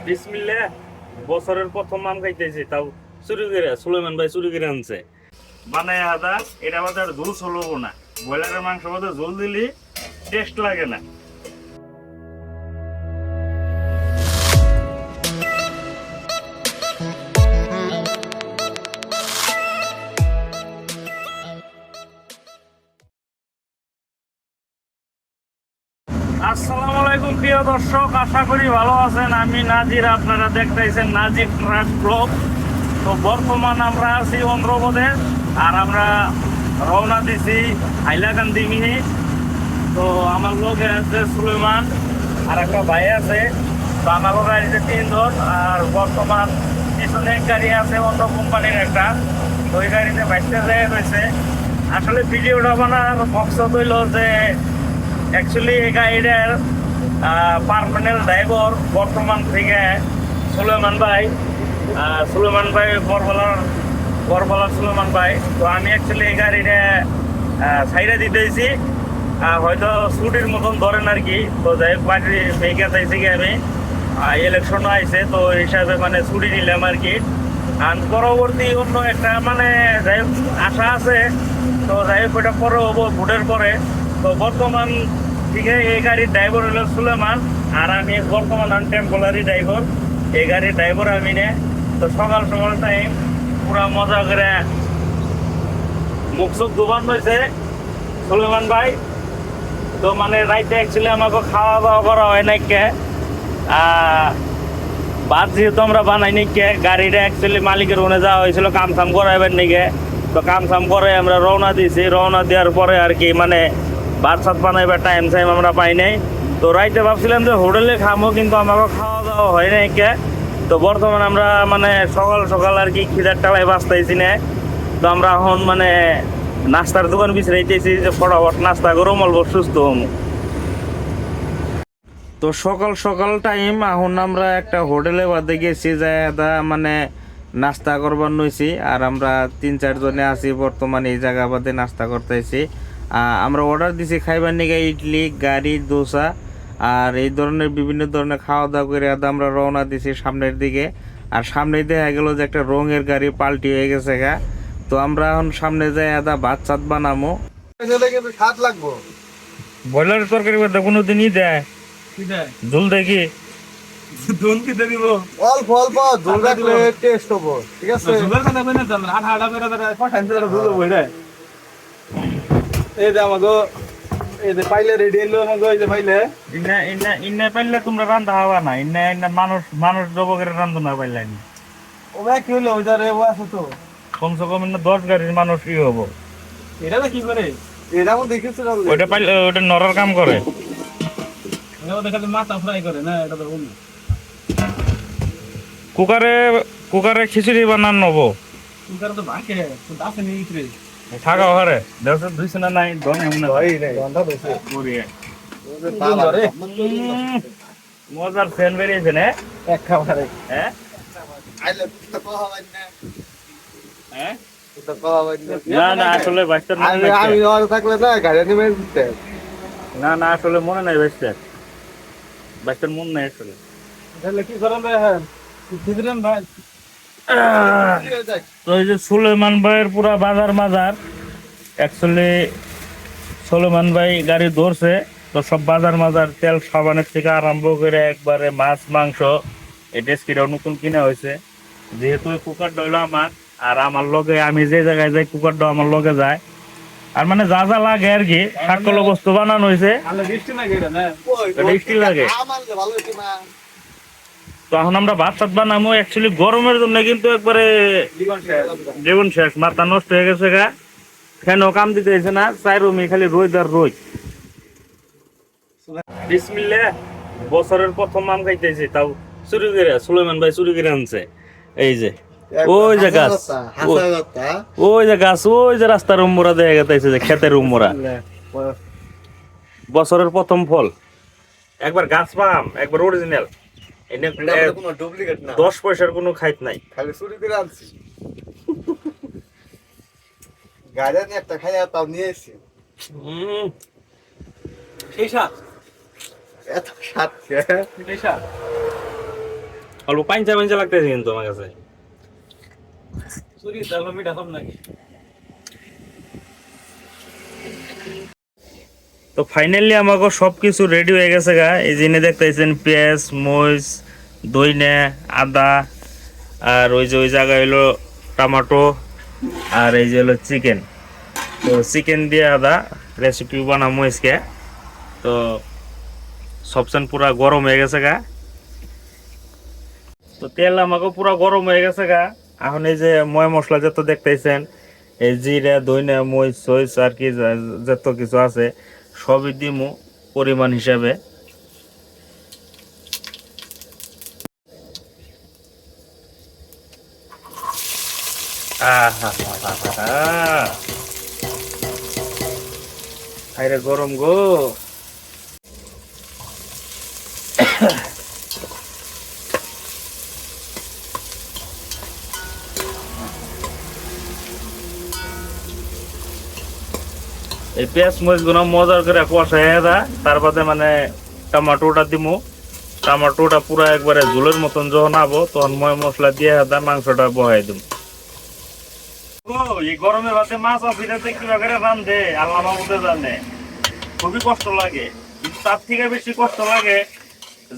বিসমিল্লাহ। বছরের প্রথম আম খাইতেছি, তাও চুরি করে সুলেমান ভাই চুরি করে আনছে। মানে আদা এটা আমাদের ঝোল চলবো না। ব্রয়লারের মাংস মধ্যে ঝোল দিলি টেস্ট লাগে না। আসসালামু আলাইকুম প্রিয় দর্শক, আশা করি ভালো আছেন। আমি নাজির, আপনারা দেখতেছেন নাজির ট্রাক ব্লগ। তো বর্তমান আমরা আছি অন্ধ্রপ্রদেশ, আর আমরা রওনা দিছি হাইলাকান্দি মিহি। তো আমার লোকে আছে সুলেমান, আর একটা ভাই আছে। তো আমার গাড়িতে 3 জন, আর বর্তমান পিছনে এক গাড়ি আছে অন্য কোম্পানির একটা। তো ওই গাড়িতে বাইকটা যায় রয়েছে। আসলে ভিডিওটা বানার মকসদ হইল যে অ্যাকচুয়ালি এই গাড়িটার পার্মানেন্ট ড্রাইভার বর্তমান থেকে সুলেমান ভাই। সুলেমান ভাই বরবলার সুলেমান ভাই। তো আমি অ্যাকচুয়ালি এই গাড়িটা সাইডে দিতেছি, হয়তো ছুটির মতন ধরেন আর কি। তো যাই হোক বাড়ি ভেঙে চাইছি কি আমি, ইলেকশনও আইছে, তো হিসাবে মানে ছুটি নিলাম আর কি। আর পরবর্তী অন্য একটা মানে যাই হোক আশা আছে। তো যাই হোক ওটা পরে হবো ভোটের পরে। তো বর্তমান থেকে এই গাড়ির ড্রাইভার হলো সুলেমান, আর আমি বর্তমান টেম্পোরারি ড্রাইভার। এই গাড়ির ড্রাইভার আমি নে। তো সকাল সকাল টাইম পুরা মজা করে মুখ চোখ দোকান হয়েছে সুলেমান ভাই। তো মানে রাইতে অ্যাকচুয়ালি আমাকে খাওয়া দাওয়া করা হয় নাই কে, বাদ যেহেতু আমরা বানাই নি কে, গাড়িটা অ্যাকচুয়ালি মালিকের ওনে যাওয়া হয়েছিল কাম সাম করাইবার নিকে। তো কাম সাম করে আমরা রওনা দিয়েছি। রওনা দেওয়ার পরে আর কি মানে ভাত সাত বানাইবার টাইম আমরা পাই নাই। তো রাইতে ভাবছিলাম যে হোটেলে খামো, কিন্তু আমাকে খাওয়া দাওয়া হয় নাই কে। তো বর্তমানে আমরা মানে সকাল সকাল আর কি খিদার টালায় বাঁচতেছি না। তো আমরা এখন মানে নাস্তার দোকান বিছড়াইতেছি যে ফটাফট নাস্তা করো অল্প সুস্থ হমু। তো সকাল সকাল টাইম এখন আমরা একটা হোটেলে বাদে গেছি, যা মানে নাস্তা করবার নইছি। আর আমরা 3-4 জনে আছি বর্তমানে এই জায়গা বাদে নাস্তা করতেছি। আমরা অর্ডার দিছি খাইবার নিগে ইডলি, গাড়ি, দোসা আর এই ধরনের বিভিন্ন ধরনের খাওয়া দাওয়া করে আমরা রওনা দিছি সামনের দিকে। আর সামনে দেখা গেল যে একটা রঙের গাড়ি পাল্টি হয়ে গেছে গা। তো আমরা এখন সামনে যাই ভাত চাত বানামো। স্বাদ লাগবো। ব্রয়লারের তরকারি বাদে কোনো দিনই দেয় ঝোল দেখি দুন কি দিব অল্প অল্প ঝোল রাখলে টেস্ট হবো, ঠিক আছে? ঝোলের কথা কই না, তোমরা আধা আধা করে দাঁড়া ফটাইতে দাঁড়া ঝোল হইবে রে। এই যে আমাগো এই যে পাইলে রেডি হইলো, আমাগো এই যে পাইলে ইন্না ইন্না ইন্না পাইলে তোমরা রান্ধা হবা না। ইন্না ইন্না মানুষ মানুষ জবকের রান্ধো না পাইলে নি। ও ভাই কি হলো ওইটা রে, ও আছে তো কমসে কম ইন্না 10 গাড়ির মানুষ কি হবো। এটা কি করে? এটা আমি দেখেছি না, ওইটা পাইলে ওইটা নরার কাম করে। ও দেখাতে মাথা ফ্রাই করে না, এটা তো অন্য। কুকারে কুকারে খিচুড়ি বানান নবো। কুকার তো বাকে তো দাসে নেই রে। থাকা ঘরে দেওয়া দুইছে না নাই দন এমন না ভাই নাই গন্ধ বেশি বড়িয়া বাবা রে। মজার ফ্যান বেরিয়েছে না এক খাবারে হ্যাঁ আইলে তো কোহা হয় না, হ্যাঁ তো কোহা হয় না না আসলে বাইস্টার মনে না। আমি নাই। আর থাকলে না গাড়ি নিয়ে দিতে না না আসলে মনে নাই বাইস্টার বাইস্টার মন নাই আসলে। তাহলে কি করেন ভাই? হ্যাঁ দিদিরাম ভাই তো এই যে সুলেমান ভাইয়ের পুরা বাজার মাজার অ্যাকচুয়ালি সুলেমান ভাই গাড়ি ধরছে। তো সব বাজার মাজার তেল সাবানের থেকে আরম্ভ করে একবারে মাছ মাংস এই ডেস্কিটাও নতুন কিনা হয়েছে। যেহেতু কুকারটা হইলো আমার, আর আমার লগে আমি যে জায়গায় যাই কুকারটা আমার লগে যায়। আর মানে যা যা লাগে আর কি সকল বস্তু বানানো হয়েছে। স্টিল লাগে। তো এখন আমরা ভাত সাত বানাবো অ্যাকচুয়ালি গরমের জন্য, কিন্তু একবারে জীবন শেষ, মাথা নষ্ট হয়ে গেছে গা। ফ্যানও কাম দিতে হয়েছে না, চাই রুমি খালি রোদ আর রোদ। বিসমিল্লাহ। বছরের প্রথম আম খাইতেছি, তাও চুরি করে সুলেমান ভাই চুরি করে আনছে। এই যে ওই যে গাছ, ওই যে গাছ, ওই যে রাস্তার উম্মরা দেখা গেছে, যে ক্ষেতের উম্মরা। বছরের প্রথম ফল, একবার গাছ পাম, একবার অরিজিনাল। 10 পয়সার কোনো খাইত নাই, খালি চুরি করে আনছি। গাড়ি নিয়ে একটা খাই তাও নিয়ে এসছি। সেই সাত এত সাত সেই সাত অল্প পাঞ্চা পাঞ্চা লাগতেছে কিন্তু আমার কাছে। চুরি তাহলে মিঠা কম নাকি? তো ফাইনালি আমাকে সব কিছু রেডি হয়ে গেছে গা। এই জিনে দেখতেছেন পেঁয়াজ, মরিচ, দইনে, আদা, আর ওই যে ওই জায়গায় হলো টমেটো, আর এই যে হলো চিকেন। তো চিকেন দিয়ে আদা রেসিপি বানাবো আজকে। তো সবসান পুরা গরম হয়ে গেছে গা। তো তেল আমাকে পুরা গরম হয়ে গেছে গা। এখন এই যে ময় মশলা যত দেখতেছেন, এই জিরা, দইনা, মরিচ সইচ আর কি যত কিছু আছে সবই দিমু পরিমাণ হিসাবে। আরে গরম গো। এই পেঁয়াজ মরিচ গুলো মজার করে কষাইয়া দা, তার বাদে মানে টমাটোটা দিমু। টমাটোটা পুরো একবারে ঝোলের মতন যখন আবো তখন ময় মশলা দিয়ে দা মাংসটা বহাই দিম। এই গরমে ভাতে মাছ অফিসাতে কিভাবে রান্ধে আল্লাহ মাহমুদে জানে। খুবই কষ্ট লাগে, কিন্তু তার থেকে বেশি কষ্ট লাগে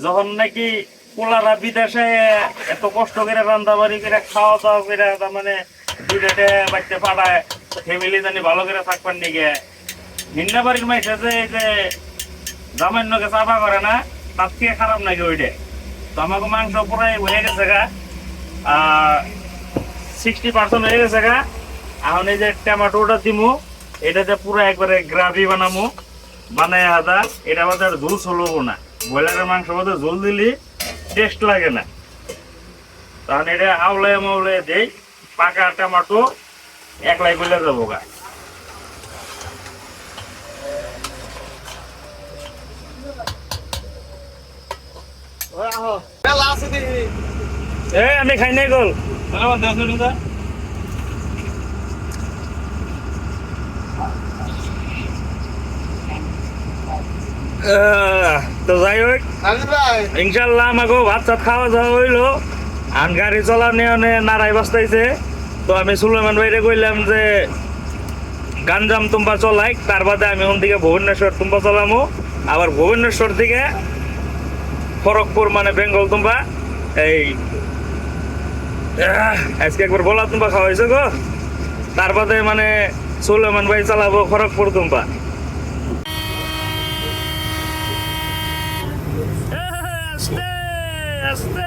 যখন নাকি পোলারা বিদেশে এত কষ্ট করে রান্না বাড়ি করে খাওয়া দাওয়া করে তার মানে দুইটাতে বাড়িতে পাঠায় ফ্যামিলি জানি ভালো করে থাকবার নিগে নিন্না বাড়ির মাইসে যে এই যে জামাইনকে চাপা করে না, তার থেকে খারাপ নাকি ওইটা। তো আমাকে মাংস পুরাই হয়ে গেছে গা, 60% হয়ে গেছে গা। এখন এই যে টমেটোটা দিমু, এটাতে পুরো একবারে গ্রাভি বানামু, বানায় আদা। এটা আমাদের ঝোল চলবো না, ব্রয়লারের মাংস মধ্যে ঝোল দিলি টেস্ট লাগে না। তখন এটা আউলে মাউলে দেই, পাকা টমেটো একলাই গলে যাবো গা। আমি খাই নাই গল। তো যাই হোক, ইনশাল্লাহ আমাকে ভাত চাত খাওয়া দাওয়া হইলো। আন গাড়ি চলানো নারাই বাস্তাইছে। তো আমি সুলেমান ভাইরে কইলাম যে গাঞ্জাম তুম্বা চলাই, তার বাদে আমি ওন দিকে ভুবনেশ্বর তুম্বা চলামো, আবার ভুবনেশ্বর থেকে খড়গপুর মানে বেঙ্গল তুম্বা। এই আজকে একবার বলা তুম্বা খাওয়া হয়েছে গো, তার বাদে মানে সুলেমান ভাই চালাবো খড়গপুর তুম্বা। আস্তে আস্তে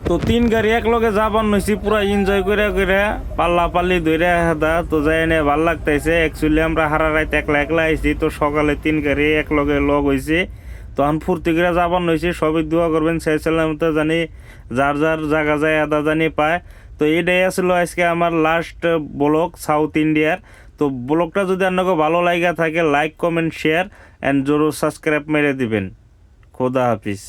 তো 3 গাড়ি এক লগে যাবার নইছি, পুরা এনজয় করে করে পাল্লা পাল্লি ধরে হাদা। তো যাই এনে ভাল লাগতেছে। অ্যাকচুয়ালি আমরা হারা রাত একলা একলা আইছি, তো সকালে 3 গাড়ি এক লগে লগ হয়েছে। তখন ফুর্তি করে যাবার নইছি। সবই দোয়া করবেন সেই সালামতে জানি যার যার জায়গা যায় আদা জানি পায়। তো এটাই আসলে আজকে আমার লাস্ট ব্লগ সাউথ ইন্ডিয়ার। তো ব্লগটা যদি আপনাকে ভালো লাগা থাকে লাইক কমেন্ট শেয়ার অ্যান্ড জরুর সাবস্ক্রাইব মেরে দিবেন। খোদা হাফিজ।